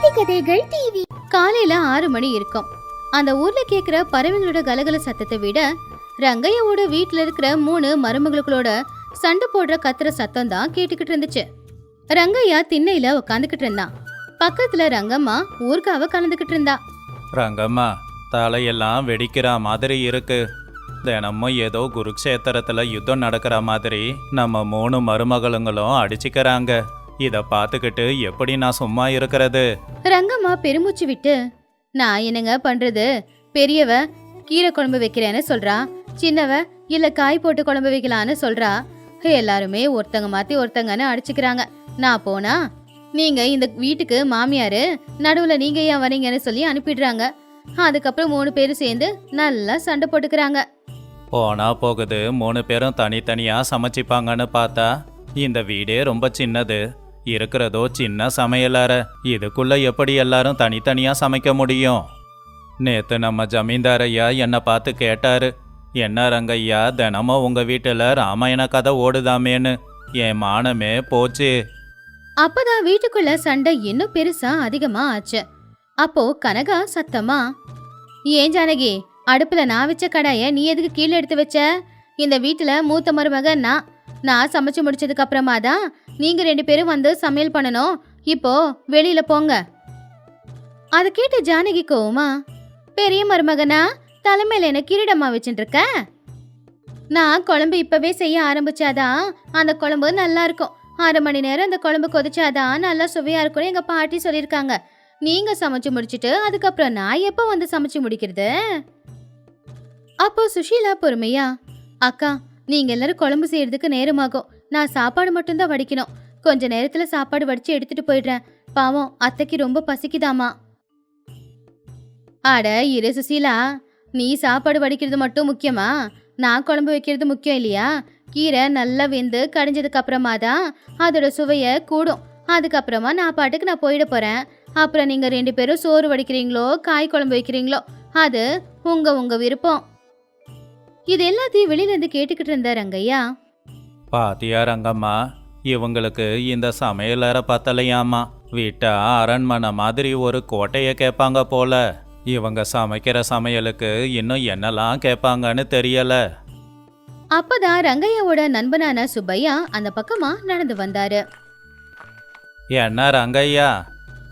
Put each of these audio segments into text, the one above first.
நீதி கதைகள் டிவி. காலையில 6 மணி இருக்கும். அந்த ஊர்ல கேக்குற பறவைங்களோட கலகல சத்தத்தை விட ரங்கையாவோட வீட்டுல இருக்கிற 3 மருமகளுக்களோட சண்டை போடுற கத்துற சத்தம் தான் கேட்டுக்கிட்டு இருந்துச்சு. ரங்கையா திண்ணையில உட்காந்துக்கிட்டு இருந்தான். பக்கத்துல ரங்கம்மா ஊர்காவ கலந்துக்கிட்டு இருந்தா. ரங்கம்மா, தலையெல்லாம் வெடிக்கிற மாதிரி இருக்கு. தினமும் ஏதோ குருக்ஷேத்திரத்துல யுத்தம் நடக்கிற மாதிரி நம்ம 3 மருமகளுங்களும் அடிச்சுக்கிறாங்க. இத பாத்துக்கிட்டு எப்படி நான் சும்மா இருக்கிறது? ரங்கம்மா பெருமூச்சு விட்டு, நான் என்னங்க பண்றது? பெரியவ கீரை குழம்பு வைக்கிறேன்னு சொல்றா, சின்னவ இல்ல காய் போட்டு குழம்பு வைக்கலான்னு சொல்றா. எல்லாருமே ஒருத்தங்க மாத்தி ஒருத்தங்கன்னு அடிச்சுக்கிறாங்க. நான் போனா நீங்க இந்த வீட்டுக்கு மாமியாரு, நடுவுல நீங்க ஏன் வரீங்கன்னு சொல்லி அனுப்பிடுறாங்க. அதுக்கப்புறம் 3 பேரும் சேர்ந்து நல்லா சண்டை போட்டுக்கிறாங்க. போனா போகுது, 3 பேரும் தனித்தனியா சமைச்சிப்பாங்கன்னு பார்த்தா இந்த வீடே ரொம்ப சின்னது. இருக்கிறதோ சின்ன சமையலறை. இதுக்குள்ள எப்படி எல்லாரும் தனித்தனியா சமைக்க முடியும்? நேத்து நம்ம ஜமீன்தார் ஐயா என்னை பார்த்து கேட்டாரு, என்ன ரங்கையா தினமும் உங்க வீட்டுல ராமாயண கதை ஓடுதாமேன்னு. என் மானமே போச்சு. அப்பதான் வீட்டுக்குள்ள சண்டை இன்னும் பெருசா அதிகமா ஆச்சு. அப்போ கனகா சத்தமா, ஏன் ஜானகி, அடுப்புல நான் வச்ச கடாய நீ எதுக்கு கீழே எடுத்து வச்ச? இந்த வீட்டுல மூத்த மருமக நான் சமைச்சு முடிச்சதுக்கு அப்புறமா தான் நீங்க 2 பேரும் வந்து சமையல் பண்ணணும். இப்போ வெளியில போங்க. அத கேட்ட ஜானகி கோவமா, பெரிய மருமகனா தலைமையில என்ன கிரீடமா வச்சுட்டு இருக்க? நான் குழம்பு இப்பவே செய்ய ஆரம்பிச்சாதான் அந்த குழம்பு நல்லா இருக்கும். 6 மணி நேரம் அந்த குழம்பு கொதிச்சாதான் நல்லா சுவையா இருக்கும்னு எங்க பாட்டி சொல்லியிருக்காங்க. நீங்க சமைச்சு முடிச்சிட்டு அதுக்கப்புறம் நான் எப்ப வந்து சமைச்சு முடிக்கிறது? அப்போ சுஷீலா பொறுமையா, அக்கா, நீங்க எல்லாரும் குழம்பு செய்யறதுக்கு நேரமாகும். நான் சாப்பாடு மட்டும்தான் வடிக்கணும். கொஞ்ச நேரத்துல சாப்பாடு வடிச்சு எடுத்துட்டு போயிடுறேன். பாவம் அத்தைக்கு ரொம்ப பசிக்குதாமா. அட இரு சுஷீலா, நீ சாப்பாடு வடிக்கிறது மட்டும் முக்கியமா? நான் குழம்பு வைக்கிறது முக்கியம் இல்லையா? கீரை நல்லா வெந்து கடிஞ்சதுக்கு அப்புறமா தான் அதோட சுவைய கூடும். அதுக்கப்புறமா நான் பாட்டுக்கு நான் போயிட போறேன். அப்புறம் நீங்க 2 பேரும் சோறு வடிக்கிறீங்களோ காய் குழம்பு வைக்கிறீங்களோ அது உங்க விருப்பம். இது எல்லாத்தையும் வெளியில இருந்து கேட்டுக்கிட்டு இருந்த ரங்கையா, பாத்தியா ரங்கம்மா, இவங்களுக்கு இந்த சமையலறை பத்தலையாமா. வீட்டா அரண்மனை மாதிரி ஒரு கோட்டையை கேட்பாங்க போல. இவங்க சமைக்கிற சமையலுக்கு இன்னும் என்னெல்லாம் கேட்பாங்கன்னு தெரியல. அப்பதான் ரங்கையாவோட நண்பனான சுப்பையா அந்த பக்கமா நடந்து வந்தாரு. என்ன ரங்கையா,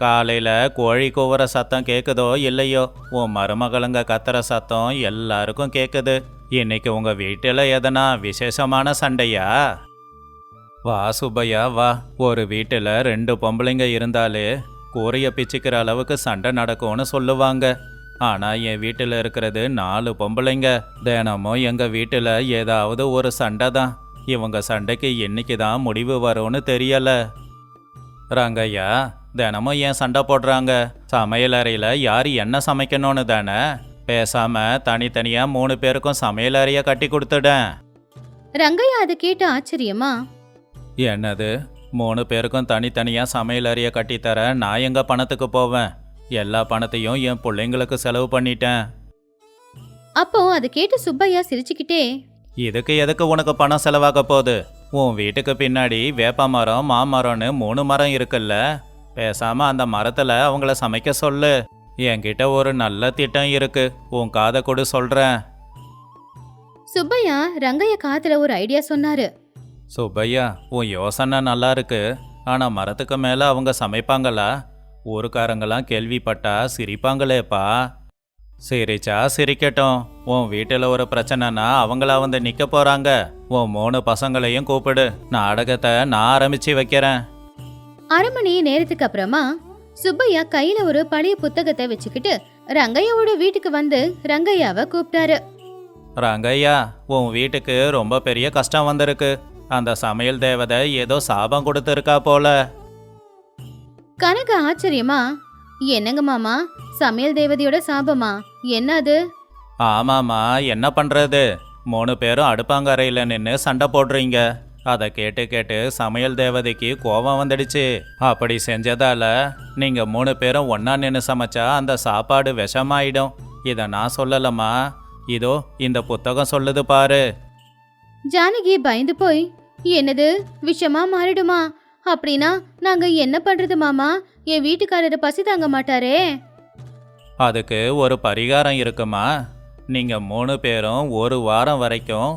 காலையில கோழி கூவுற சத்தம் கேக்குதோ இல்லையோ, உன் மருமகளுங்க கத்துற சத்தம் எல்லாருக்கும் கேக்குது. இன்னைக்கு உங்க வீட்டுல எதனா விசேஷமான சண்டையா? வா சுப்பையா வா. ஒரு வீட்டுல 2 பொம்பளைங்க இருந்தாலே கூரைய பிச்சுக்கிற அளவுக்கு சண்டை நடக்கும்னு சொல்லுவாங்க. ஆனா என் வீட்டுல இருக்கிறது 4 பொம்பளைங்க. தினமும் எங்க வீட்டுல ஏதாவது ஒரு சண்டை தான். இவங்க சண்டைக்கு என்னைக்கு தான் முடிவு வரும்னு தெரியல. ரங்கையா, தினமும் ஏன் சண்டை போடுறாங்க? சமையலறையில யார் என்ன சமைக்கணும்னு தானே. பேசாம தனித்தனியா 3 பேருக்கும் சமையலறைய கட்டி கொடுத்துடேன். ரங்கையா அதை கேட்டு ஆச்சரியமா, என்னது 3 பேருக்கும் தனித்தனியா சமையலறைய கட்டித்தர நான் எங்க பணத்துக்கு போவேன்? எல்லா பணத்தையும் என் பிள்ளைங்களுக்கு செலவு பண்ணிட்டேன். அப்போ அதை கேட்டு சுப்பையா சிரிச்சுக்கிட்டே, இதுக்கு எதுக்கு உனக்கு பணம் செலவாக போகுது? உன் வீட்டுக்கு பின்னாடி வேப்ப மரம் மாமரம்னு 3 மரம் இருக்குல்ல. பேசாம அந்த மரத்துல அவங்கள சமைக்க சொல்லு. என்கிட்ட ஒரு நல்ல திட்டம் இருக்கு, உன் காதை கொடு சொல்றேன். சுப்பையா ரங்கையா காத்துல ஒரு ஐடியா சொன்னாரு. சுப்பையா, உன் யோசனை நல்லா இருக்கு. ஆனா மரத்துக்கு மேல அவங்க சமைப்பாங்களா? ஊருக்காரங்களாம் கேள்விப்பட்டா சிரிப்பாங்களேப்பா. சிரிச்சா சிரிக்கட்டும். உன் வீட்டுல ஒரு பிரச்சனைனா அவங்களா வந்து நிக்க போறாங்க. உன் 3 பசங்களையும் கூப்பிடு, நாடகத்தை நான் ஆரம்பிச்சு வைக்கிறேன். 1/2 மணி நேரத்துக்கு அப்புறமா சுப்பையா கையில ஒரு பழைய புத்தகத்தை வச்சுக்கிட்டு ரங்கையாவோட வீட்டுக்கு வந்து ரங்கையாவை கூப்பிட்டாரு. ரங்கையா, உன் வீட்டுக்கு ரொம்ப பெரிய கஷ்டம் வந்திருக்கு. அந்த சமையல் தேவதை ஏதோ சாபம் கொடுத்துருக்கா போல. கனக ஆச்சரியமா, என்னங்க மாமா, சமையல் தேவதையோட சாபமா? என்ன அது? ஆமாமா, என்ன பண்றது? 3 பேரும் அடுப்பாங்கரையில நின்று சண்டை போடுறீங்க. அதை கேட்டு கேட்டு சமையல் தேவதைக்கு கோபம் வந்துடுச்சு. அப்படி செஞ்சதால நீங்க 3 பேரும் ஒன்னா நின்று சமைச்சா அந்த சாப்பாடு விஷமாயிடும். இதை நான் சொல்லலம்மா, இதோ இந்த புத்தகம் சொல்லுது பாரு. ஜானகி பயந்து போய், என்னது விஷமா மாறிடுமா? அப்படின்னா நாங்க என்ன பண்றது மாமா? என் வீட்டுக்காரரு பசி தாங்க மாட்டாரே. அதுக்கு ஒரு பரிகாரம் இருக்குமா? நீங்க 3 பேரும் ஒரு வாரம் வரைக்கும்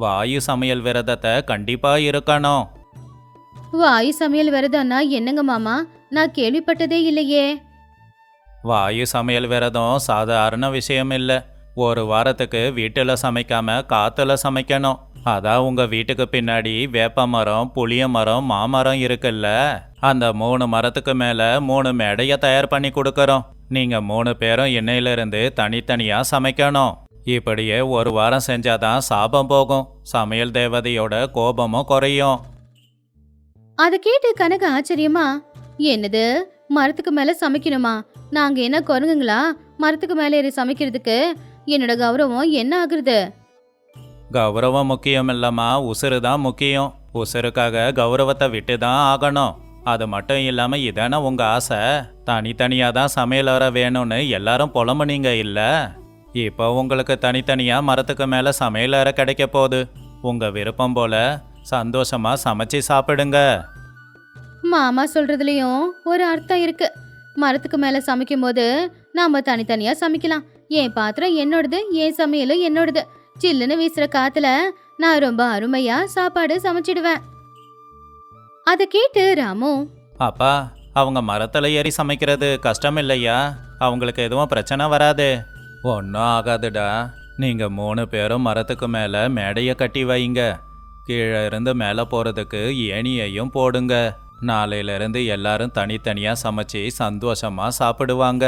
வாயு சமையல் விரதத்தை கண்டிப்பா இருக்கணும். வாயு சமையல் விரதம்னா என்னங்க மாமா? நான் கேள்விப்பட்டதே இல்லையே. வாயு சமையல் விரதம் சாதாரண விஷயம் இல்லை. ஒரு வாரத்துக்கு வீட்டில் சமைக்காம காத்துல சமைக்கணும். அதான் உங்க வீட்டுக்கு பின்னாடி வேப்ப மரம், புளிய மரம், மாமரம் இருக்குல்ல, அந்த 3 மரத்துக்கு மேல 3 மேடைய தயார் பண்ணி கொடுக்கறோம். நீங்க 3 பேரும் எண்ணெயிலிருந்து தனித்தனியா சமைக்கணும். இப்படியே ஒரு வாரம் செஞ்சாதான் சாபம் போகும், சமையல் தேவதையோட கோபமும் குறையும். அதை கேட்டு கனக ஆச்சரியமா, என்னது மரத்துக்கு மேல சமைக்கணுமா? நாங்க என்ன குரங்குங்களா மரத்துக்கு மேல ஏறி சமைக்கிறதுக்கு? என்னோட கௌரவம் என்ன ஆகுறது? கௌரவம் முக்கியம் இல்லம்மா, உசுறு தான் முக்கியம். உசுருக்காக கௌரவத்தை விட்டு தான் ஆகணும். அது மட்டும் இல்லாம இதானே உங்க ஆசை? தனித்தனியா தான் சமையலறை வேணும்னு எல்லாரும் புலம்புனீங்க இல்ல? இப்போ உங்களுக்கு தனித்தனியா மரத்துக்கு மேல சமையலறை கிடைக்க போகுது. உங்க விருப்பம் போல சந்தோஷமா சமைச்சு சாப்பிடுங்க. மாமா சொல்றதுலயும் ஒரு அர்த்தம் இருக்கு. மரத்துக்கு மேல சமைக்கும் போது நாம தனித்தனியா சமைக்கலாம். என் பாத்திரம் என்னோடது, என் சமையலும் என்னோடது. சில்லுன்னு வீசுற காத்துல நான் ரொம்ப அருமையா சாப்பாடு சமைச்சிடுவேன். அதை கேட்டு ராமு, அப்பா, அவங்க மரத்துல ஏறி சமைக்கிறது கஷ்டம் இல்லையா? அவங்களுக்கு எதுவும் பிரச்சனை வராது. ஒன்றும் ஆகாதுடா. நீங்க 3 பேரும் மரத்துக்கு மேல மேடைய கட்டி வைங்க. கீழே இருந்து மேலே போறதுக்கு ஏணியையும் போடுங்க. நாளையிலிருந்து எல்லாரும் தனித்தனியா சமைச்சு சந்தோஷமா சாப்பிடுவாங்க.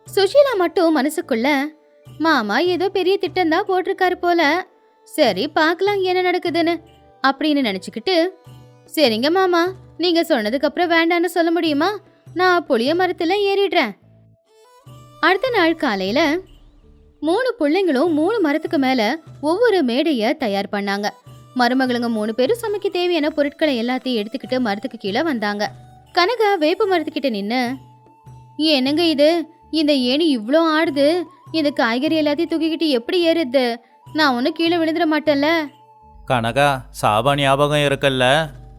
சுஷீலா மட்டும் மனசுக்குள்ள, மாமா ஏதோ பெரிய திட்டம் தான் போட்டிருக்காரு போல, சரி பார்க்கலாம் என்ன நடக்குதுன்னு அப்படின்னு நினைச்சுக்கிட்டு, சரிங்க மாமா, நீங்க சொன்னதுக்கு அப்புறம் வேண்டான்னு சொல்ல முடியுமா? நான் புளிய மரத்துல ஏறிடுறேன். அடுத்த நாள் காலையில 3 பிள்ளைங்களும் 3 மரத்துக்கு மேல ஒவ்வொரு மேடைய தயார் பண்ணாங்க. மருமகளுங்க 3 பேரும் சமைக்க தேவையான பொருட்களை எல்லாத்தையும் எடுத்துக்கிட்டு மரத்துக்கு கீழே வந்தாங்க. கனகா வேப்ப மரத்துக்கிட்ட நின்னு, என்னங்க இது, இந்த ஏணி இவ்ளோ ஆடுது, இந்த காய்கறி எல்லாத்தையும் தூக்கிக்கிட்டு எப்படி ஏறுது? நான் ஒன்னும் கீழே விழுந்துட மாட்டேன்ல? கனகா, சாப ஞாபகம் இருக்குல்ல,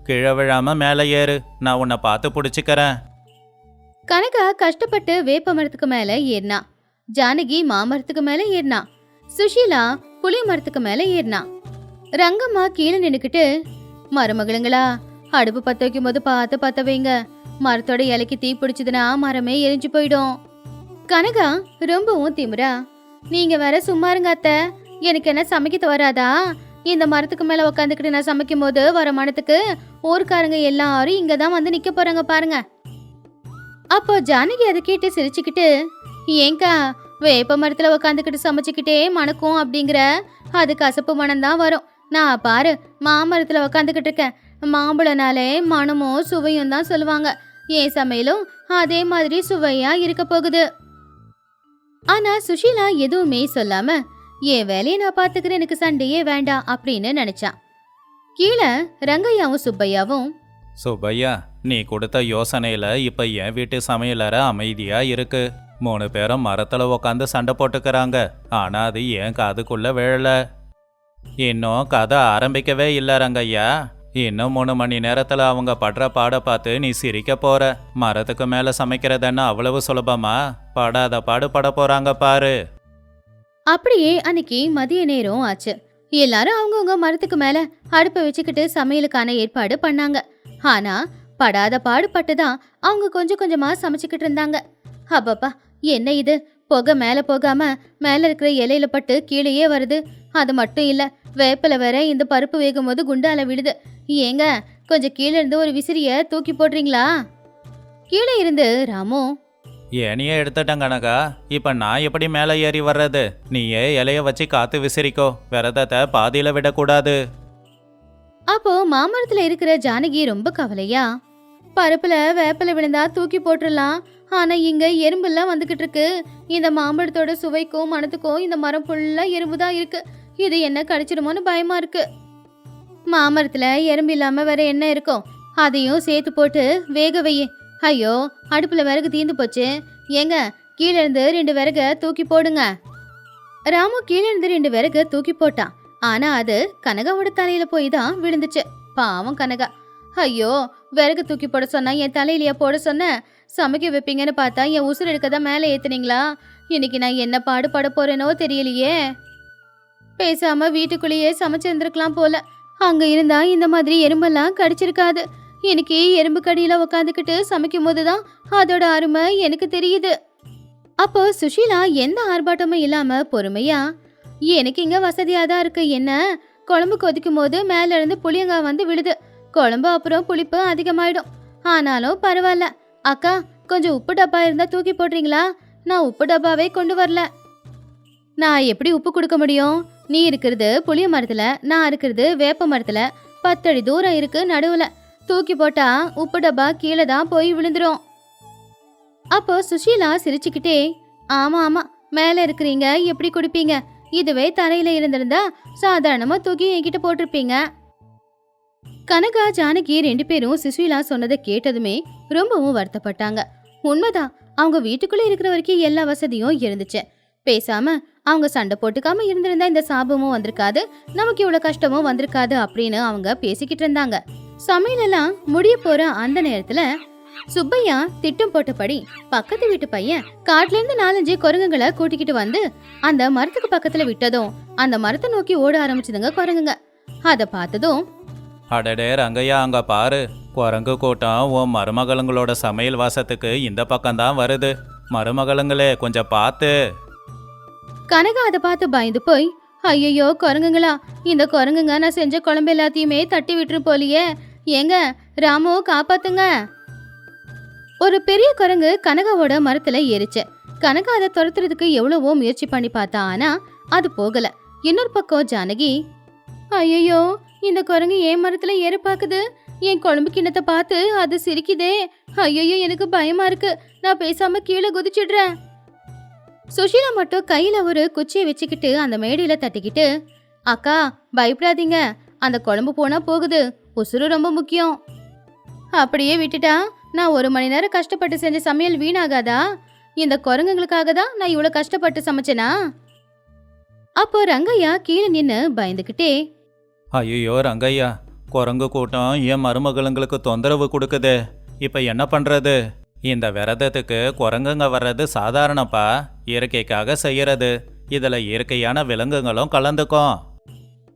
கீழே விழாம மேலே ஏறு, நான் உன்னை பார்த்து பிடிச்சிக்கிறேன். கனகா கஷ்டப்பட்டு வேப்ப மரத்துக்கு மேல ஏறினா. ஜானகி மாமரத்துக்கு மேல ஏறினா. சுஷீலா புளிய மரத்துக்கு மேல ஏறினா. ரங்கம்மா கீழே நின்னுக்கிட்டு, மருமகளுங்களா, அடுப்பு பத்த வைக்கும் போது பார்த்து பத்த வைங்க. மரத்தோட இலைக்கு தீ பிடிச்சதுன்னா மரமே எரிஞ்சு போயிடும். கனகா ரொம்பவும் திமிரா, நீங்க வேற சும்மா இருங்க அத்தை, எனக்கு என்ன சமைக்க வராதா? இந்த மரத்துக்கு மேல உக்காந்துக்கிட்டு நான் சமைக்கும் போது வர மனத்துக்கு ஊர்க்காரங்க எல்லாரும் இங்கதான் வந்து நிக்க போறாங்க பாருங்க. அப்போ ஜானகி அதை கேட்டு சிரிச்சுக்கிட்டு, ஏங்கா வேப்ப மரத்துல உக்காந்துக்கிட்டு சமைச்சுக்கிட்டே மணக்கும் அப்படிங்கிற, அது கசப்பு மனம்தான் வரும். நான் பாரு மாமரத்துல உக்காந்துக்கிட்டு இருக்கேன், மாம்பழனாலே மனமும் சுவையும் தான் சொல்லுவாங்க. என் சமையலும் அதே மாதிரி சுவையா இருக்க போகுது. ஆனா சுஷீலா எதுவுமே சொல்லாம, என் வேலையை நான் பாத்துக்கிறேன், எனக்கு சண்டையே வேண்டாம் அப்படின்னு நினைச்சான். கீழே ரங்கையாவும் சுப்பையாவும், சுப்பையா, நீ கொடுத்த யோசனையில இப்ப என் வீட்டு சமையலறை அமைதியா இருக்கு. 3 பேரும் மரத்துல உக்காந்து சண்டை போட்டுக்கிறாங்க. ஆனா அது ஏன் காதுக்குள்ள விழல. இன்னும் கதை ஆரம்பிக்கவே இல்லை ரங்கையா. இன்னும் 3 மணி நேரத்துல அவங்க படுற பாட பார்த்து நீ சிரிக்க போற. மரத்துக்கு மேல சமைக்கிறதுன்னா அவ்வளவு சுலபமா? படாத பாடு பட போறாங்க பாரு. அப்படியே அன்னைக்கு மதிய நேரம் ஆச்சு. எல்லாரும் அவங்கவுங்க மரத்துக்கு மேல அடுப்பை வச்சுக்கிட்டு சமையலுக்கான ஏற்பாடு பண்ணாங்க. ஆனா படாத பாடுபட்டுதான் அவங்க கொஞ்சம் கொஞ்சமா சமைச்சுக்கிட்டு இருந்தாங்க. அப்பப்பா, என்ன இது, புகை மேல போகாம மேல இருக்கிற இலையில பட்டு கீழேயே வருது. அது மட்டும் இல்ல, வேப்பில வேற இந்த பருப்பு வேகும் போது குண்டால விடுது. ஏங்க, கொஞ்சம் கீழே இருந்து ஒரு விசிறிய தூக்கி போடுறீங்களா? கீழே இருந்து ராமு, ஏனியே எடுத்துட்டேன் கனகா, இப்ப நான் எப்படி மேலே ஏறி வர்றது? நீயே இலைய வச்சு காத்து விசிறிக்கோ, விரதத்தை பாதியில விடக்கூடாது. அப்போ மாமரத்துல இருக்கிற ஜானகி ரொம்ப கவலையா, பருப்புல வேப்பில விழுந்தா தூக்கி போட்டுடலாம், ஆனா இங்க எறும்புலாம் வந்துகிட்டு இருக்கு. இந்த மாம்பழத்தோட சுவைக்கும் மனத்துக்கும் இந்த மரம் ஃபுல்லா எறும்புதான் இருக்கு. இது என்ன கடிச்சிடுமோன்னு பயமா இருக்கு. மாமரத்துல எறும்பு இல்லாம வேற என்ன இருக்கும்? அதையும் சேர்த்து போட்டு வேக வை. ஐயோ, அடுப்புல விறகு தீந்து போச்சு. ஏங்க, கீழே இருந்து 2 விறக தூக்கி போடுங்க. ராமு கீழே இருந்து 2 விறகு தூக்கி போட்டான். ஆனா அது கனகாவோட தலையில போய் தான் விழுந்துச்சு. பாவம் கனகா. ஐயோ, விறகு தூக்கி போட சொன்னா என் தலையிலேயே போட சொன்ன. சமைக்க வைப்பீங்கன்னு பார்த்தா என் உசுர் எடுக்கதான் மேலே ஏத்துனீங்களா? இன்னைக்கு நான் என்ன பாடுபட போறேனோ தெரியலையே. பேசாம வீட்டுக்குள்ளேயே சமைச்சிருந்திருக்கலாம் போல. அங்க இருந்தா இந்த மாதிரி எறும்பெல்லாம் கடிச்சிருக்காது. இன்னைக்கு எறும்பு கடியில உக்காந்துக்கிட்டு சமைக்கும் போதுதான் அதோட அருமை எனக்கு தெரியுது. அப்போ சுஷீலா எந்த ஆர்ப்பாட்டமும் இல்லாம பொறுமையா, எனக்கு இங்க வசதியாதான் இருக்கு. என்ன, குழம்பு கொதிக்கும் போது மேல இருந்து புளியங்காய் வந்து விழுது. குழம்பு அப்புறம் புளிப்பு அதிகமாயிடும். ஆனாலும் பரவாயில்ல. அக்கா, கொஞ்சம் உப்பு டப்பா இருந்தா தூக்கி போடுறீங்களா? நான் உப்பு டப்பாவே கொண்டு வரல. நான் எப்படி உப்பு கொடுக்க முடியும்? நீ இருக்கிறது புளிய மரத்துல, நான் இருக்கிறது வேப்ப மரத்துல. 10 அடி தூரம் இருக்கு நடுவுல. தூக்கி போட்டா உப்பு டப்பா கீழே தான் போய் விழுந்துரும். அப்போ சுஷீலா சிரிச்சுக்கிட்டே, ஆமா ஆமா, மேல இருக்கிறீங்க, எப்படி குடிப்பீங்க? இதுவே தரையில இருந்திருந்தா சாதாரணமா தூக்கி என்கிட்ட போட்டிருப்பீங்க. கனகா ஜானகி 2 பேரும் சுஷீலா சொன்னதை கேட்டதுமே ரொம்பவும் வருத்தப்பட்டாங்க. உண்மைதான், அவங்க வீட்டுக்குள்ள இருக்கிற வரைக்கும் எல்லா வசதியும் இருந்துச்சு. பேசாம அவங்க சண்டை போட்டுக்காம இருந்திருந்தா இந்த சாபமும் வந்திருக்காது, நமக்கு இவ்வளவு கஷ்டமும் வந்திருக்காது அப்படின்னு அவங்க பேசிக்கிட்டு இருந்தாங்க. சமையலெல்லாம் முடிய போற அந்த நேரத்துல சுப்பையா திட்டம் போட்டபடி பக்கத்து வீட்டு பையன் காட்டுல இருந்து 4-5 குரங்குகளை கூட்டிக்கிட்டு வந்து அந்த மரத்துக்கு பக்கத்துல விட்டதும் அந்த மரத்தை நோக்கி ஓட ஆரம்பிச்சதுங்க குரங்குங்க. அத பார்த்ததும், அடடே ரங்கையா, அங்க பாரு, குரங்கு கூட்டம் உன் மருமகளுங்களோட சமையல் வாசத்துக்கு இந்த பக்கம்தான் வருது. மருமகளுங்களே, கொஞ்சம் பார்த்து. கனகா அதை பார்த்து பயந்து போய், ஐயோ குரங்குங்களா, இந்த குரங்குங்க நான் செஞ்ச குழம்பு எல்லாத்தையுமே தட்டி விட்டுரு போலியே. ஏங்க ராமு, காப்பாத்துங்க. ஒரு பெரிய குரங்கு கனகாவோட மரத்துல ஏறிச்சு. கனகா அதை துரத்துறதுக்கு எவ்வளவோ முயற்சி பண்ணி பார்த்தா, ஆனா அது போகல. இன்னொரு பக்கம் ஜானகி, ஐயோ, இந்த குரங்கு என் மரத்துல ஏற பாக்குது. என் குழம்பு கிண்ணத்தை பார்த்து அது சிரிக்குதே. ஐயோ, எனக்கு பயமா இருக்கு. நான் பேசாம கீழே குதிச்சிடுறேன். சுஷீலா மட்டும் கையில ஒரு குச்சியை வச்சுக்கிட்டு அந்த மேடையில தட்டிக்கிட்டு, அக்கா பயப்படாதீங்க, அந்த குழம்பு போனா போகுது, உசுறு ரொம்ப முக்கியம். அப்படியே விட்டுட்டா நான் 1 மணி நேரம் கஷ்டப்பட்டு செஞ்ச சமையல் வீணாகாதா? இந்த குரங்குங்களுக்காக தான் நான் இவ்வளவு கஷ்டப்பட்டு சமைச்சேனா? அப்போ ரங்கையா கீழே நின்னு பயந்துகிட்டே, ஐயோ ரங்கையா, குரங்கு கூட்டம் என் மருமகளுங்களுக்கு தொந்தரவு கொடுக்குதே. இப்ப என்ன பண்றது? இந்த விரதத்துக்கு குரங்குங்க வர்றது சாதாரணப்பா, இயற்கைக்காக செய்யறது. இதுல இயற்கையான விலங்குகளும் கலந்துக்கும்.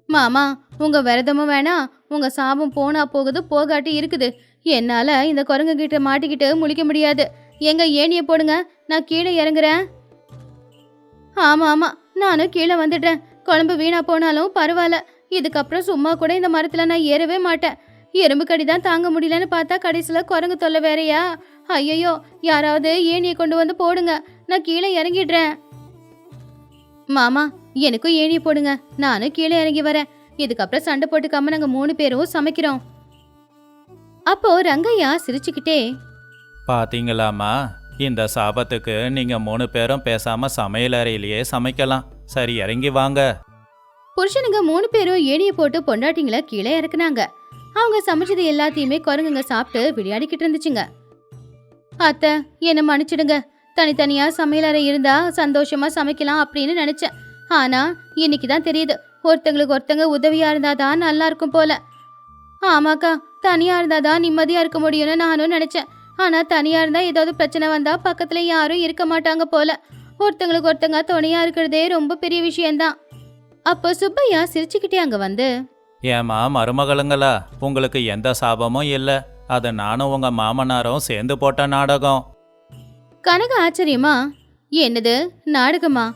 மாமா, உங்க விரதமும் வேணாம், உங்க சாபம் போனா போகுது, போகாட்டி இருக்குது. என்னால இந்த குரங்கு கிட்ட மாட்டிக்கிட்டு முழிக்க முடியாது. எங்க ஏணிய போடுங்க, நான் கீழே இறங்குறேன். ஆமா ஆமா, நானும் கீழே வந்துடுறேன். குழம்பு வீணா போனாலும் பரவாயில்ல, இதுக்கப்புறம் சும்மா கூட இந்த மரத்துல நான் ஏறவே மாட்டேன். எறும்பு கடி தான் தாங்க முடியலன்னு பார்த்தா கடைசியில குரங்கு தொல்லை வேறையா? ஐயோ, யாராவது ஏணியை கொண்டு வந்து போடுங்க, நான் கீழே இறங்கிடுறேன். மாமா, எனக்கும் ஏணியை போடுங்க, நானும் கீழே இறங்கி வரேன். இதுக்கப்புறம் சண்டை போட்டுக்காம நாங்க 3 பேரும் சமைக்கிறோம். அப்போ ரங்கையா சிரிச்சுக்கிட்டே, பாத்தீங்களாமா, இந்த சாபத்துக்கு நீங்க 3 பேரும் பேசாம சமையல் அறையிலேயே சமைக்கலாம். சரி, இறங்கி வாங்க. புருஷனுங்க 3 பேரும் ஏணியை போட்டு பொண்டாட்டிங்கள கீழே இறக்குனாங்க. அவங்க சமைச்சது எல்லாத்தையுமே குரங்குங்க சாப்பிட்டு விளையாடிக்கிட்டு இருந்துச்சுங்க. அத்தை, என்ன மன்னிச்சிடுங்க. தனித்தனியா சமையலறை இருந்தா சந்தோஷமா சமைக்கலாம் அப்படின்னு நினைச்சேன். ஆனா இன்னைக்கு தான் தெரியுது, ஒருத்தங்களுக்கு ஒருத்தங்க உதவியா இருந்தாதான் நல்லா இருக்கும் போல. ஆமாக்கா, தனியா இருந்தாதான் நிம்மதியா இருக்க முடியும்னு நானும் நினைச்சேன். ஆனா தனியா இருந்தா ஏதாவது பிரச்சனை வந்தா பக்கத்துல யாரும் இருக்க மாட்டாங்க போல. ஒருத்தங்களுக்கு ஒருத்தங்க துணையா இருக்கிறதே ரொம்ப பெரிய விஷயம்தான். அப்போ சுப்பையா சிரிச்சுக்கிட்டே அங்க வந்து, ஏமா மருமகளுங்களா, உங்களுக்கு எந்த சாபமும் இல்லை. அது நானும் உங்க மாமனாரும் சேர்ந்து போட்ட நாடகம். கனக ஆச்சரியமா, என்னது நாடகமா?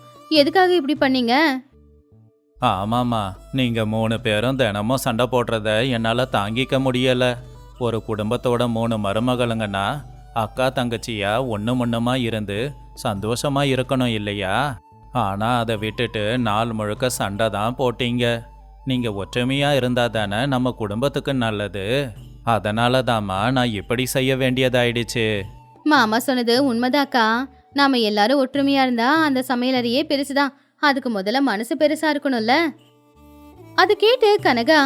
எதுக்காக இப்படி பண்ணீங்க? ஆமாம்மா, நீங்க 3 பேரும் தினமும் சண்டை போடுறத என்னால தாங்கிக்க முடியல. ஒரு குடும்பத்தோட 3 மருமகளுங்கன்னா அக்கா தங்கச்சியா ஒண்ணுமா இருந்து சந்தோஷமா இருக்கணும் இல்லையா? ஆனா அதை விட்டுட்டு நாள் முழுக்க சண்டை தான் போட்டீங்க. நீங்க ஒற்றுமையா இருந்தா தானே நம்ம குடும்பத்துக்கு நல்லது. அதனால தாம்மா நான் இப்படி செய்ய வேண்டியதாயிடுச்சு. மாமா சொன்னது உண்மைதாக்கா. நாம எல்லாரும் ஒற்றுமையா இருந்தா அந்த சமையலறையே பெருசுதான். அதுக்கு முதல்ல மனசு பெருசா இருக்கணும்ல. அது கேட்டு கனகா,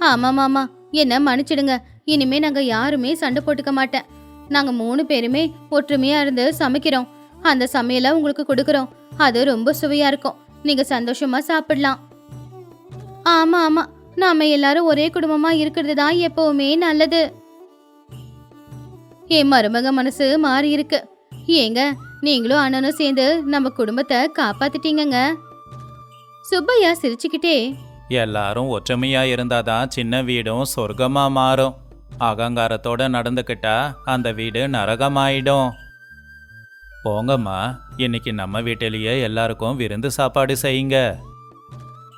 ஆமா மாமா, என்ன மன்னிச்சிடுங்க. இனிமே நாங்க யாருமே சண்டை போட்டுக்க மாட்டேன். நாங்க 3 பேருமே ஒற்றுமையா இருந்து சமைக்கிறோம். அந்த சமையலை உங்களுக்கு கொடுக்கறோம். அது ரொம்ப சுவையா இருக்கும். நீங்க சந்தோஷமா சாப்பிடலாம். ஆமா ஆமா, நாம எல்லாரும் ஒரே குடும்பமா இருக்கிறது தான் எப்பவுமே நல்லது. என் மருமக மனசு மாறி இருக்கு. ஏங்க, நீங்களும் அண்ணனும் சேர்ந்து நம்ம குடும்பத்தை காப்பாத்திட்டீங்கங்க. சுப்பையா சிரிச்சுக்கிட்டே, எல்லாரும் ஒற்றுமையா இருந்தாதான் சின்ன வீடும் சொர்க்கமா மாறும். அகங்காரத்தோட நடந்துக்கிட்டா அந்த வீடு நரகமாயிடும். போங்கம்மா, இன்னைக்கு நம்ம வீட்டிலேயே எல்லாருக்கும் விருந்து சாப்பாடு செய்யுங்க.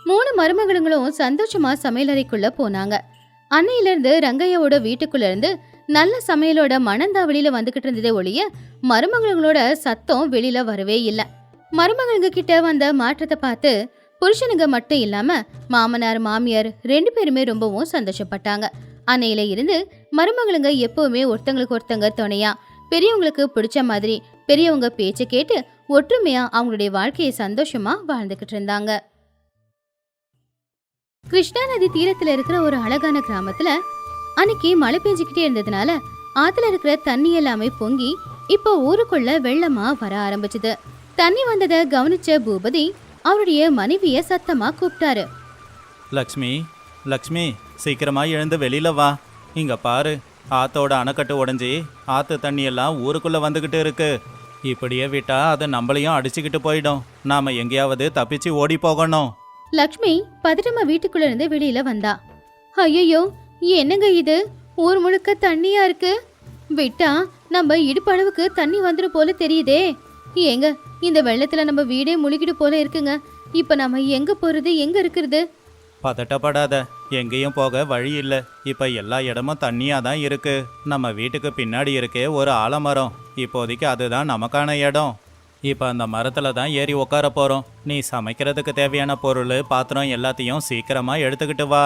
3 மருமகளுங்களும் சந்தோஷமா சமையலறைக்குள்ள போனாங்க. அன்னையில இருந்து ரங்கையாவோட வீட்டுக்குள்ள இருந்து நல்ல சமையலோட மணந்தா வெளியில வந்துகிட்டு இருந்ததே ஒழிய மருமகளோட சத்தம் வெளியில வரவே இல்லை. மருமகளுங்க கிட்ட வந்த மாற்றத்தை பார்த்து புருஷனுங்க மட்டும் இல்லாம மாமனார் மாமியார் 2 பேருமே ரொம்பவும் சந்தோஷப்பட்டாங்க. அன்னையில இருந்து மருமகளுங்க எப்பவுமே ஒருத்தங்களுக்கு ஒருத்தங்க துணையா, பெரியவங்களுக்கு பிடிச்ச மாதிரி பெரியவங்க பேச்ச கேட்டு ஒற்றுமையா அவங்களுடைய வாழ்க்கையை சந்தோஷமா வாழ்ந்துகிட்டு இருந்தாங்க. கிருஷ்ணா நதி தீரத்துல இருக்கிற ஒரு அழகான கிராமத்துல அன்னைக்கு மழை பெஞ்சுக்கிட்டே இருந்ததுனால ஆத்துல இருக்கிற தண்ணி எல்லாமே பொங்கி இப்போ ஊருக்குள்ள வெள்ளமா வர ஆரம்பிச்சது. தண்ணி வந்ததை கவனிச்ச பூபதி அவருடைய மனைவிய சத்தமா கூப்பிட்டாரு. லக்ஷ்மி, லக்ஷ்மி, சீக்கிரமா எழுந்து வெளியில வா. இங்க பாரு, ஆத்தோட அணைக்கட்டு உடைஞ்சி ஆத்து தண்ணி எல்லாம் ஊருக்குள்ள வந்துகிட்டு இருக்கு. இப்படியே விட்டா அது நம்மளையும் அடிச்சுக்கிட்டு போயிடும். நாம எங்கேயாவது தப்பிச்சு ஓடி போகணும். லக்ஷ்மி பதட்டமா வீட்டுக்குள்ள இருந்து வெளியில வந்தா. ஐயோ, என்னங்க இது? ஊர் முழுக்க தண்ணியா இருக்கு. விட்டா நம்ம இடுப்பளவுக்கு தண்ணி வந்துடும் போல தெரியுதே. ஏங்க, இந்த வெள்ளத்துல நம்ம வீடே முழுகிடு போல இருக்குங்க. இப்ப நம்ம எங்க போறது, எங்க இருக்கிறது? பதட்டப்படாத, எங்கேயும் போக வழி இல்லை. இப்ப எல்லா இடமும் தண்ணியா தான் இருக்கு. நம்ம வீட்டுக்கு பின்னாடி இருக்கே ஒரு ஆலமரம். இப்போதைக்கு அதுதான் நமக்கான இடம். இப்ப அந்த மரத்துல தான் ஏறி உட்கார போறோம். நீ சமைக்கிறதுக்கு தேவையான பொருள், பாத்திரம் எல்லாத்தையும் சீக்கிரமா எடுத்துக்கிட்டு வா.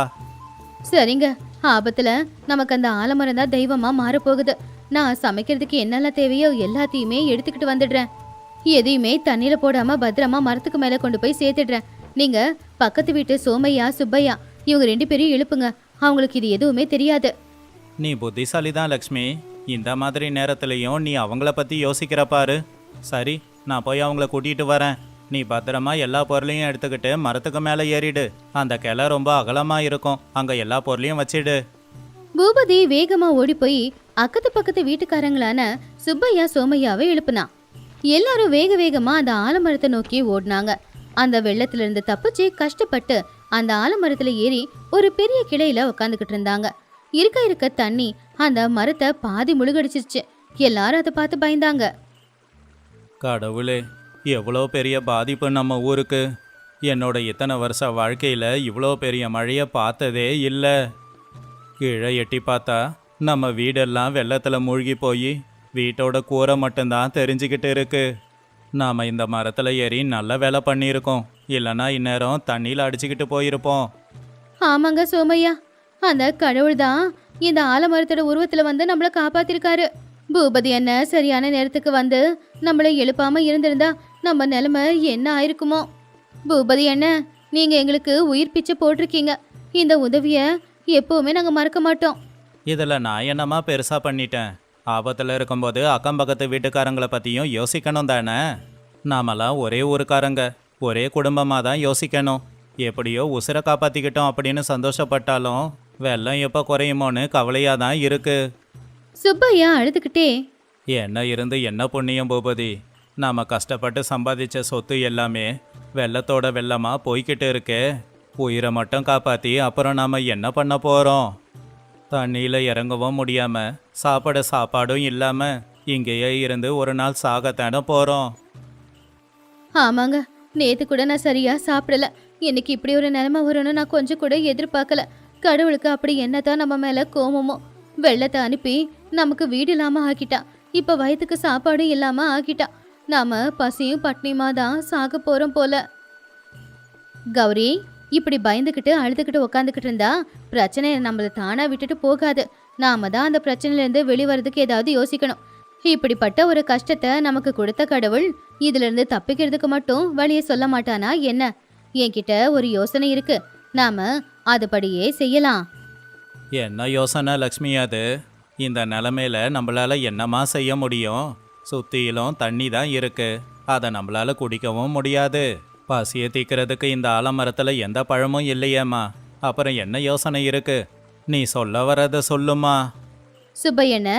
சரிங்க, ஆபத்துல நமக்கு அந்த ஆலமரம் தான் தெய்வமா மாறப்போகுது. நான் சமைக்கிறதுக்கு என்னெல்லாம் தேவையோ எல்லாத்தையுமே எடுத்துக்கிட்டு வந்துடுறேன். எதையுமே தண்ணியில போடாம பத்திரமா மரத்துக்கு மேல கொண்டு போய் சேர்த்துடுறேன். நீங்க பக்கத்து வீட்டு சோமையா சுப்பையா இவங்க 2 பேரையும் எழுப்புங்க. அவங்களுக்கு இது எதுவுமே தெரியாது. நீ புத்திசாலி தான் லக்ஷ்மி. இந்த மாதிரி நேரத்துலையும் நீ அவங்கள பத்தி யோசிக்கிற பாரு. சரி, நான் போய் அவங்கள கூட்டிட்டு வரேன். நீ பத்திரமா எல்லா பொருளையும் எடுத்துக்கிட்டு மரத்துக்கு மேலே ஏறிடு. அந்த கிளை ரொம்ப அகலமா இருக்கும், அங்க எல்லா பொருளையும் வச்சிடு. பூபதி வேகமா ஓடி போய் அக்கத்து பக்கத்து வீட்டுக்காரங்களான சுப்பையா சோமையாவை எழுப்புனா. எல்லாரும் வேக வேகமா அந்த ஆலமரத்தை நோக்கி ஓடினாங்க. அந்த வெள்ளத்துல இருந்து தப்பிச்சு கஷ்டப்பட்டு அந்த ஆலமரத்துல ஏறி ஒரு பெரிய கிளையில உட்காந்துக்கிட்டு இருந்தாங்க. இருக்க தண்ணி அந்த மரத்தை பாதி முழுகடிச்சிருச்சு. எல்லாரும் அதை பார்த்து பயந்தாங்க. கடவுளே, எவ்வளோ பெரிய பாதிப்பு நம்ம ஊருக்கு. என்னோட இத்தனை வருஷ வாழ்க்கையில் இவ்வளோ பெரிய மழையை பார்த்ததே இல்லை. கீழே எட்டி பார்த்தா நம்ம வீடெல்லாம் வெள்ளத்தில் மூழ்கி போய் வீட்டோட கூரை மட்டும்தான் தெரிஞ்சுக்கிட்டு இருக்கு. நாம் இந்த மரத்தில் ஏறி நல்ல வேலை பண்ணியிருக்கோம். இல்லைன்னா இந்நேரம் தண்ணியில் அடிச்சுக்கிட்டு போயிருப்போம். ஆமாங்க சோமையா, அந்த கடவுள் தான் இந்த ஆலமரத்தோட உருவத்துல வந்து நம்மள காப்பாத்திருக்காரு. பூபதி என்ன சரியான நேரத்துக்கு வந்து நம்மளை எழுப்பாம இருந்திருந்தா நம்ம நிலைமை என்ன ஆயிருக்குமோ. பூபதி என்ன, நீங்க எங்களுக்கு உயிர் பிச்சை போட்டிருக்கீங்க. இந்த உதவிய எப்பவுமே நாங்க மறக்க மாட்டோம். இதில் நான் என்னமா பெருசாக பண்ணிட்டேன்? ஆபத்தில் இருக்கும்போது அக்கம் பக்கத்து வீட்டுக்காரங்களை பற்றியும் யோசிக்கணும் தானே. நாமெல்லாம் ஒரே ஊருக்காரங்க, ஒரே குடும்பமாக தான் யோசிக்கணும். எப்படியோ உசுரை காப்பாற்றிக்கிட்டோம் அப்படின்னு சந்தோஷப்பட்டாலும் வெள்ளம் எப்போ குறையுமோன்னு கவலையாக தான் இருக்கு. சுப்பையா அழுதுகிட்டே, என்ன இருந்து என்ன புண்ணியம் பூபதி. நாம் கஷ்டப்பட்டு சம்பாதிச்ச சொத்து எல்லாமே வெள்ளத்தோட வெள்ளமாக போய்கிட்டு இருக்கே. உயிரை மட்டும் காப்பாற்றி அப்புறம் நாம் என்ன பண்ண போகிறோம்? தண்ணியில் இறங்கவும் முடியாமல் சாப்பிட சாப்பாடும் இல்லாமல் இங்கேயே இருந்து ஒரு நாள் சாகத்தானே போகிறோம். ஆமாங்க, நேத்து கூட நான் சரியா சாப்பிடல. இன்னைக்கு இப்படி ஒரு நிலைமை வரும்னு நான் கொஞ்சம் கூட எதிர்பார்க்கல. கடவுளுக்கு அப்படி என்னதான் நம்ம மேல கோமமோ. வெள்ளத்தை அனுப்பி நமக்கு வீடு இல்லாம ஆக்கிட்டான். இப்ப வயிற்றுக்கு சாப்பாடும் இல்லாம ஆக்கிட்டான். நாம பசியும் பட்னியுமா தான் சாக போறோம் போல. கௌரி, இப்படி பயந்துக்கிட்டு அழுதுகிட்டு உக்காந்துக்கிட்டு இருந்தா பிரச்சனையை நம்மள தானா விட்டுட்டு போகாது. நாம தான் அந்த பிரச்சனையில இருந்து வெளிவரதுக்கு ஏதாவது யோசிக்கணும். இப்படிப்பட்ட ஒரு கஷ்டத்தை நமக்கு கொடுத்த கடவுள் இதுல இருந்து தப்பிக்கிறதுக்கு மட்டும் வழியை சொல்ல மாட்டானா என்ன? என்கிட்ட ஒரு யோசனை இருக்கு, நாம அதுபடியே செய்யலாம். என்ன யோசனை லக்ஷ்மி அது? இந்த நிலமையில நம்மளால என்னமா செய்ய முடியும்? சுத்தியிலும் தண்ணி தான் இருக்கு, அதை நம்மளால குடிக்கவும் முடியாது. பசியை தீக்கிறதுக்கு இந்த ஆலமரத்தில் எந்த பழமும் இல்லையேம்மா. அப்புறம் என்ன யோசனை இருக்கு? நீ சொல்ல வரத சொல்லுமா. சுப்பையண்ண,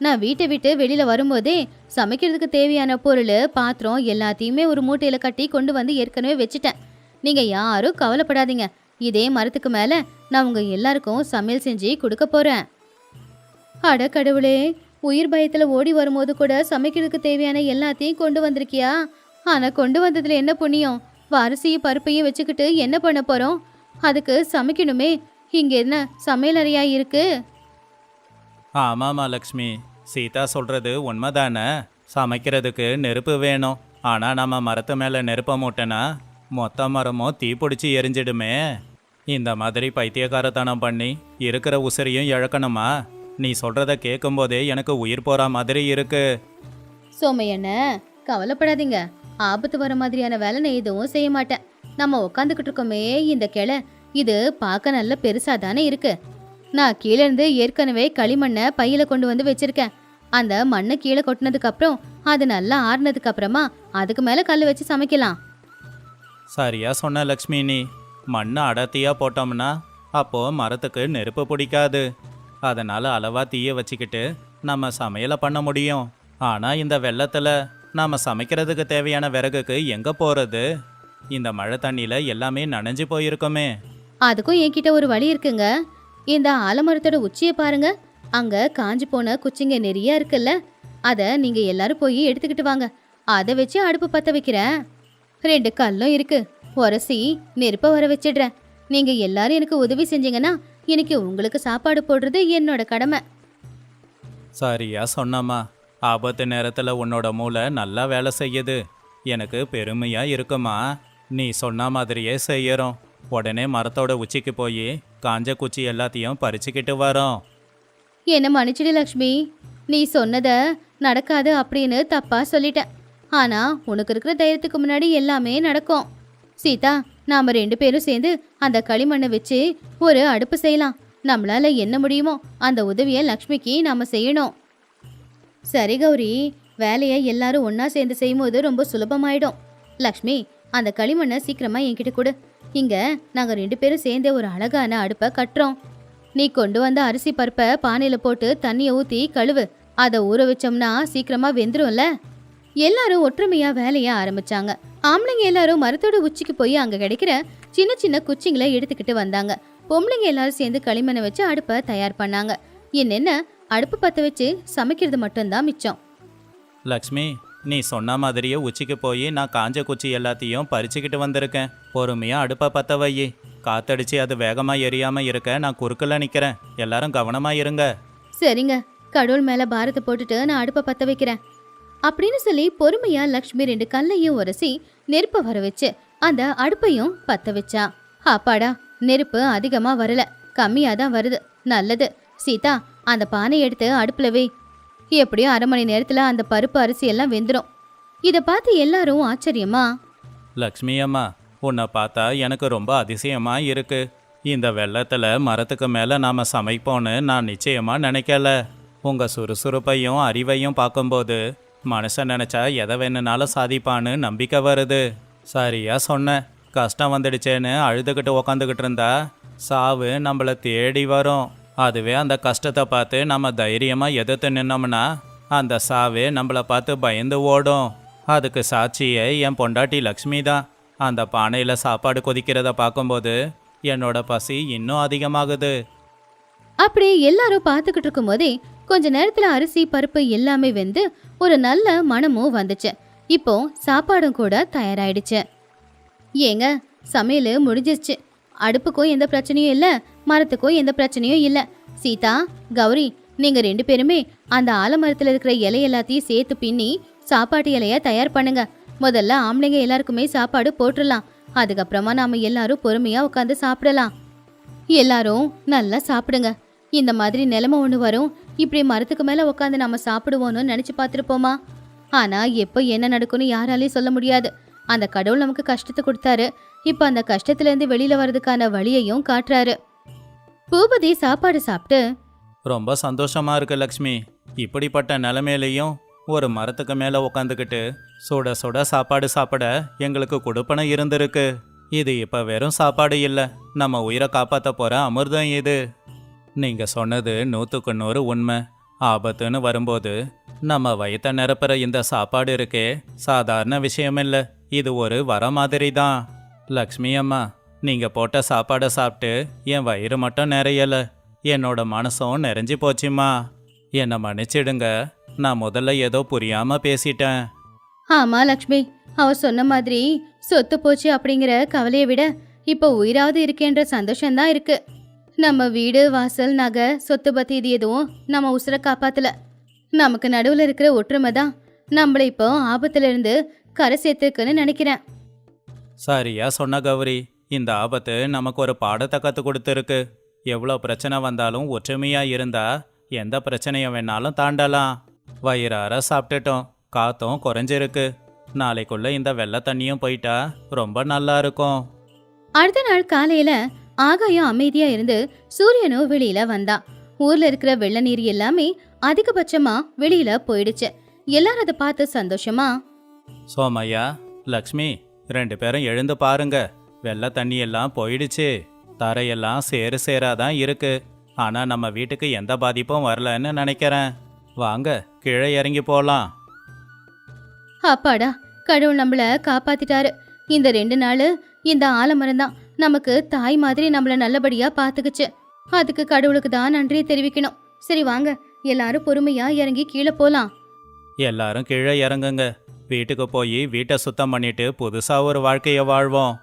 நான் வீட்டை விட்டு வெளியில வரும்போதே சமைக்கிறதுக்கு தேவையான பொருள், பாத்திரம் எல்லாத்தையுமே ஒரு மூட்டையில கட்டி கொண்டு வந்து ஏற்கனவே வச்சுட்டேன். நீங்க யாரும் கவலைப்படாதீங்க. இதே மரத்துக்கு மேல நான் உங்க எல்லாருக்கும் சமையல் செஞ்சு கொடுக்க போறேன். அட கடவுளே, உயிர் பயத்துல ஓடி வரும்போது கூட சமைக்கிறதுக்கு தேவையான எல்லாத்தையும் கொண்டு வந்திருக்கியா? ஆனா கொண்டு வந்ததுல என்ன புண்ணியம்? அரிசியும் பருப்பையும் வச்சுக்கிட்டு என்ன பண்ண போறோம்? அதுக்கு சமைக்கணுமே. இங்க என்ன சமையல் அறையா இருக்கு? ஆமாமா லக்ஷ்மி, சீதா சொல்றது உண்மைதானே. சமைக்கிறதுக்கு நெருப்பு வேணும். ஆனா நம்ம மரத்து மேல நெருப்ப மூட்டனா மொத்த மரமும் தீப்பிடிச்சு எரிஞ்சிடுமே. இந்த மாதிரி பைத்தியக்காரத்தனம் பண்ணி இருக்கிற உசிரியும் இழக்கணுமா? நீ சொல்றத கேட்கும்போதே எனக்கு உயிர் போற மாதிரி இருக்கு. சோமையண்ண, கவலைப்படாதீங்க. ஆபத்து வர மாதிரியான வேலை நான் எதுவும் செய்ய மாட்டேன். நம்ம உக்காந்துக்கிட்டு இருக்கோமே இந்த கிளை, இது பார்க்க நல்ல பெருசா தானே இருக்கு. நான் கீழே இருந்து ஏற்கனவே களிமண்ணை பையில கொண்டு வந்து வச்சிருக்கேன். அந்த மண்ணை கீழே கொட்டினதுக்கு அப்புறம் அது நல்லா ஆறுனதுக்கு அப்புறமா அதுக்கு மேல கல் வச்சு சமைக்கலாம். சரியா சொன்ன லக்ஷ்மி. நீ மண்ணை அடர்த்தியா போட்டோம்னா அப்போ மரத்துக்கு நெருப்பு பிடிக்காது. அதனால அளவா தீய வச்சுக்கிட்டு நம்ம சமையலை பண்ண முடியும். ஆனா இந்த வெள்ளத்துல நாம சமைக்கிறதுக்கு தேவையான விறகுக்கு எங்க போறது? இந்த மழை தண்ணியில எல்லாமே நனைஞ்சு போயிருக்குமே. அதுக்கும் என்கிட்ட ஒரு வழி இருக்குங்க. இந்த ஆலமரத்தோட உச்சியை பாருங்க. அங்க காஞ்சு போன குச்சிங்க நிறைய இருக்குல்ல, அத நீங்க எல்லாரும் போய் எடுத்துக்கிட்டு வாங்க. அதை வச்சு அடுப்பு பத்த வைக்கிறேன். 2 கல்லும் இருக்கு. உரசி நெருப்ப வர வச்சிடுறேன். நீங்க எல்லாரும் எனக்கு உதவி செஞ்சீங்கன்னா இன்னைக்கு உங்களுக்கு சாப்பாடு போடுறது என்னோட கடமை. சரியா சொன்னம்மா. ஆபத்து நேரத்துல உன்னோட மூளை நல்லா வேலை செய்யுது. எனக்கு பெருமையா இருக்குமா. நீ சொன்ன மாதிரியே செய்யறோம். உடனே மரத்தோட உச்சிக்கு போய் காஞ்ச குச்சி எல்லாத்தையும் பறிச்சுக்கிட்டு வரோம். என்ன மன்னிச்சிடு லக்ஷ்மி, நீ சொன்னத நடக்காது அப்படின்னு தப்பா சொல்லிட்டேன். ஆனா உனக்கு இருக்கிற தைரியத்துக்கு முன்னாடி எல்லாமே நடக்கும். சீதா, நாம 2 பேரும் சேர்ந்து அந்த களிமண்ணை வச்சு ஒரு அடுப்பு செய்யலாம். நம்மளால என்ன முடியுமோ அந்த உதவியை லக்ஷ்மிக்கு நாம செய்யணும். சரி கௌரி, வேலையை எல்லாரும் ஒன்னா சேர்ந்து செய்யும்போது ரொம்ப சுலபமாயிடும். லக்ஷ்மி, அந்த களிமண்ணை சீக்கிரமா என்கிட்ட கொடு. இங்க நாங்க 2 பேரும் சேர்ந்தே ஒரு அழகான அடுப்பை கட்டுறோம். நீ கொண்டு வந்த அரிசி பருப்பை பானையில போட்டு தண்ணியை ஊத்தி கழுவு. அதை ஊற வச்சோம்னா சீக்கிரமா வெந்துரும்ல. எல்லாரும் ஒற்றுமையா வேலைய ஆரம்பிச்சாங்க. ஆம்பளைங்க எல்லாரும் மரத்தோட உச்சிக்கு போய் அங்க கிடைக்கிற சின்ன சின்ன குச்சிங்களை எடுத்துக்கிட்டு வந்தாங்க. பொம்பளைங்க எல்லாரும் சேர்ந்து களிமண்ணை வச்சு அடுப்பை தயார் பண்ணாங்க. என்னென்ன அடுப்பு பத்த வச்சு சமைக்கிறது மட்டும்தான் மிச்சம். லக்ஷ்மி, நீ சொன்ன மாதிரியே உச்சிக்கு போய் நான் காஞ்ச குச்சி எல்லாத்தையும் பறிச்சுக்கிட்டு வந்திருக்கேன். பொறுமையா அடுப்பை பத்த வை. காத்தடிச்சு அது வேகமா எரியாம இருக்க நான் குறுக்கல நிக்கிறேன். எல்லாரும் கவனமா இருங்க. சரிங்க, கடவுள் மேல பாரத்தை போட்டுட்டு நான் அடுப்பை பத்த வைக்கிறேன் அப்படின்னு சொல்லி பொறுமையா லக்ஷ்மி 2 கல்லையும் உரசி நெருப்ப வர வச்சு அந்த அடுப்பையும் பத்த வச்சா. அப்பாடா, நெருப்பு அதிகமா வரல, கம்மியா தான் வருது. நல்லது. சீதா, அந்த பானை எடுத்து அடுப்புல வை. எப்படியும் 1/2 மணி நேரத்துல அந்த பருப்பு அரிசி எல்லாம் வெந்துடும். இத பார்த்து எல்லாரும் ஆச்சரியமா, லக்ஷ்மி அம்மா, உன்னை பார்த்தா எனக்கு ரொம்ப அதிசயமா இருக்கு. இந்த வெள்ளத்துல மரத்துக்கு மேல நாம சமைப்போன்னு நான் நிச்சயமா நினைக்கல. உங்க சுறுசுறுப்பையும் அறிவையும் பார்க்கும்போது மனுஷன் நினைச்சா எதை வேணுனாலும் சாதிப்பான்னு நம்பிக்கை வருது. சரியா சொன்ன. கஷ்டம் வந்துடுச்சேன்னு அழுதுகிட்டு உக்காந்துக்கிட்டு இருந்தா சாவு நம்மளை தேடி வரும். அதுவே அந்த கஷ்டத்தை பார்த்து நம்ம தைரியமா எதிர்த்து நின்னோம்னா அந்த சாவே நம்மளை பார்த்து பயந்து ஓடும். அதுக்கு சாட்சியே என் பொண்டாட்டி லக்ஷ்மி தான். அந்த பானையில சாப்பாடு கொதிக்கிறத பார்க்கும்போது என்னோட பசி இன்னும் அதிகமாகுது. அப்படி எல்லாரும் பார்த்துக்கிட்டு இருக்கும் போதே கொஞ்ச நேரத்துல அரிசி பருப்பு எல்லாமே வெந்து ஒரு நல்ல மணமும் வந்துச்சு. இப்போ சாப்பாடும் கூட தயாராயிடுச்சு. ஏங்க, சமையல் முடிஞ்சிருச்சு. அடுப்புக்கும் எந்த பிரச்சனையும் இல்ல, மரத்துக்கும் எந்த பிரச்சனையும் இல்ல. சீதா, கௌரி, நீங்க 2 பேருமே அந்த ஆலமரத்துல இருக்கிற இலை எல்லாத்தையும் சேர்த்து பின்னி சாப்பாட்டு இலைய தயார் பண்ணுங்க. முதல்ல ஆம்பளைங்க எல்லாருக்குமே சாப்பாடு போட்டுடலாம். அதுக்கப்புறமா நாம எல்லாரும் பொறுமையா உட்காந்து சாப்பிடலாம். எல்லாரும் நல்லா சாப்பிடுங்க. இந்த மாதிரி நிலைமை ஒண்ணு வரும், இப்படி மரத்துக்கு மேல உட்காந்து நம்ம சாப்பிடுவோம்னு நினைச்சு பார்த்துருப்போமா? ஆனா எப்போ என்ன நடக்கும்னு யாராலையும் சொல்ல முடியாது. அந்த கடவுள் நமக்கு கஷ்டத்தை கொடுத்தாரு. இப்ப அந்த கஷ்டத்துல இருந்து வெளியில வர்றதுக்கான வழியையும் காட்டுறாரு. பூபதி சாப்பாடு சாப்பிட்டு, ரொம்ப சந்தோஷமா இருக்கு லக்ஷ்மி. இப்படிப்பட்ட நிலைமையிலையும் ஒரு மரத்துக்கு மேலே உக்காந்துக்கிட்டு சுட சுட சாப்பாடு சாப்பிட எங்களுக்கு கொடுப்பனை இருந்திருக்கு. இது இப்ப வெறும் சாப்பாடு இல்ல, நம்ம உயிரை காப்பாத்த போற அமிர்தம் இது. நீங்க சொன்னது 100% உண்மை. ஆபத்துன்னு வரும்போது நம்ம வயித்தை நிரப்புற இந்த சாப்பாடு இருக்கே, சாதாரண விஷயம் இல்ல. இது ஒரு வர மாதிரி தான். லக்ஷ்மி அம்மா, நீங்க போட்ட சாப்பாடை சாப்பிட்டு என் வயிறு மட்டும் நிறையல, என்னோட மனசும் நிறைஞ்சு போச்சுமா. என்னை மன்னிச்சிடுங்க, நான் முதல்ல ஏதோ புரியாம பேசிட்டேன். ஆமா லக்ஷ்மி, அவ சொன்ன மாதிரி சொத்து போச்சு அப்படிங்கிற கவலையை விட இப்போ உயிராவது இருக்கேன்ற சந்தோஷம்தான் இருக்கு. நம்ம வீடு வாசல் நகை சொத்து பத்தி இது எதுவும் நம்ம உசுரை காப்பாத்தல. நமக்கு நடுவுல இருக்கிற ஒற்றுமை தான் நம்மள இப்போ ஆபத்துல இருந்து கரை சேர்த்துக்குன்னு நினைக்கிறேன். சரியா சொன்ன கௌரி, இந்த ஆபத்து நமக்கு ஒரு பாடத்தை கற்றுக் கொடுத்துருக்கு. எவ்வளோ பிரச்சனை வந்தாலும் ஒற்றுமையா இருந்தா எந்த பிரச்சனையை வேணாலும் தாண்டலாம். வயிறார சாப்பிட்டுட்டோம், காத்தும் குறைஞ்சிருக்கு. நாளைக்குள்ள இந்த வெள்ளை தண்ணியும் போயிட்டா ரொம்ப நல்லா இருக்கும். அடுத்த நாள் காலையில ஆகாயம் அமைதியா இருந்து சூரியனும் வெளியில வந்தான். ஊர்ல இருக்கிற வெள்ள நீர் எல்லாமே அதிகபட்சமா வெளியில போயிடுச்சு. எல்லாரும் அதை பார்த்து சந்தோஷமா, சோமையா, லக்ஷ்மி, 2 பேரும் எழுந்து பாருங்க. வெள்ளை தண்ணி எல்லாம் போயிடுச்சு. தரையெல்லாம் சேரு சேராதான் இருக்கு. ஆனா நம்ம வீட்டுக்கு எந்த பாதிப்பும் வரலன்னு நினைக்கிறேன். வாங்க, கீழே இறங்கி போலாம். அப்பாடா, கடவுள் நம்மள காப்பாத்திட்டாரு. இந்த 2 நாள் இந்த ஆலமரம் தான் நமக்கு தாய் மாதிரி நம்மள நல்லபடியா பாத்துக்குச்சு. அதுக்கு கடவுளுக்கு தான் நன்றியை தெரிவிக்கணும். சரி வாங்க, எல்லாரும் பொறுமையா இறங்கி கீழே போலாம். எல்லாரும் கீழே இறங்குங்க. வீட்டுக்கு போய் வீட்டை சுத்தம் பண்ணிட்டு புதுசா ஒரு வாழ்க்கைய வாழ்வோம்.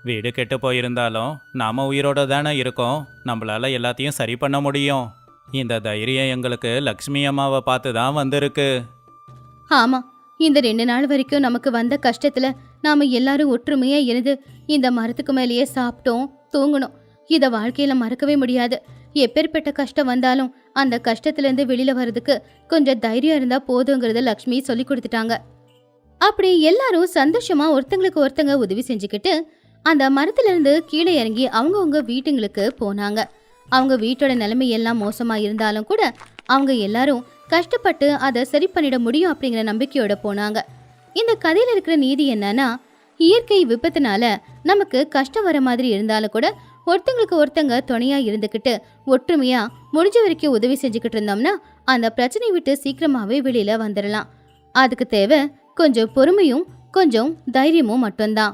வீடு கெட்டு போயிருந்தாலும் நாம உயிரோட தானே இருக்கோம். நம்மளால எல்லாத்தையும் சரி பண்ண முடியும். இந்த தைரியம் எங்களுக்கு லக்ஷ்மி அம்மாவை பார்த்து தான் வந்திருக்கு. ஆமா, இந்த 2 நாள் வரைக்கும் நமக்கு வந்த கஷ்டத்துல நாம எல்லாரும் ஒற்றுமையா இருந்து இந்த மரத்துக்கு மேலேயே சாப்பிட்டோம், தூங்கணும். இத வாழ்க்கையில மறக்கவே முடியாது. எப்பேற்பட்ட கஷ்டம் வந்தாலும் அந்த கஷ்டத்துல இருந்து வெளியில வர்றதுக்கு கொஞ்சம் தைரியம் இருந்தா போதுங்கிறத லக்ஷ்மி சொல்லி கொடுத்துட்டாங்க. அப்படி எல்லாரும் சந்தோஷமா ஒருத்தங்களுக்கு ஒருத்தங்க உதவி செஞ்சுக்கிட்டு அந்த மரத்துல இருந்து கீழே இறங்கி அவங்கவுங்க வீட்டுங்களுக்கு போனாங்க. அவங்க வீட்டோட நிலைமை எல்லாம் மோசமா இருந்தாலும் கூட அவங்க எல்லாரும் கஷ்டப்பட்டு அதை சரி பண்ணிட முடியும் அப்படிங்கிற நம்பிக்கையோட போனாங்க. இந்த கதையில இருக்கிற நீதி என்னன்னா, இயற்கை விபத்துனால நமக்கு கஷ்டம் வர மாதிரி இருந்தாலும் கூட ஒருத்தங்களுக்கு ஒருத்தங்க துணையா இருந்துக்கிட்டு ஒற்றுமையா முடிஞ்ச வரைக்கும் உதவி செஞ்சுக்கிட்டு இருந்தோம்னா அந்த பிரச்சனை விட்டு சீக்கிரமாவே வெளியில வந்துடலாம். அதுக்கு தேவை கொஞ்சம் பொறுமையும் கொஞ்சம் தைரியமும் மட்டும்தான்.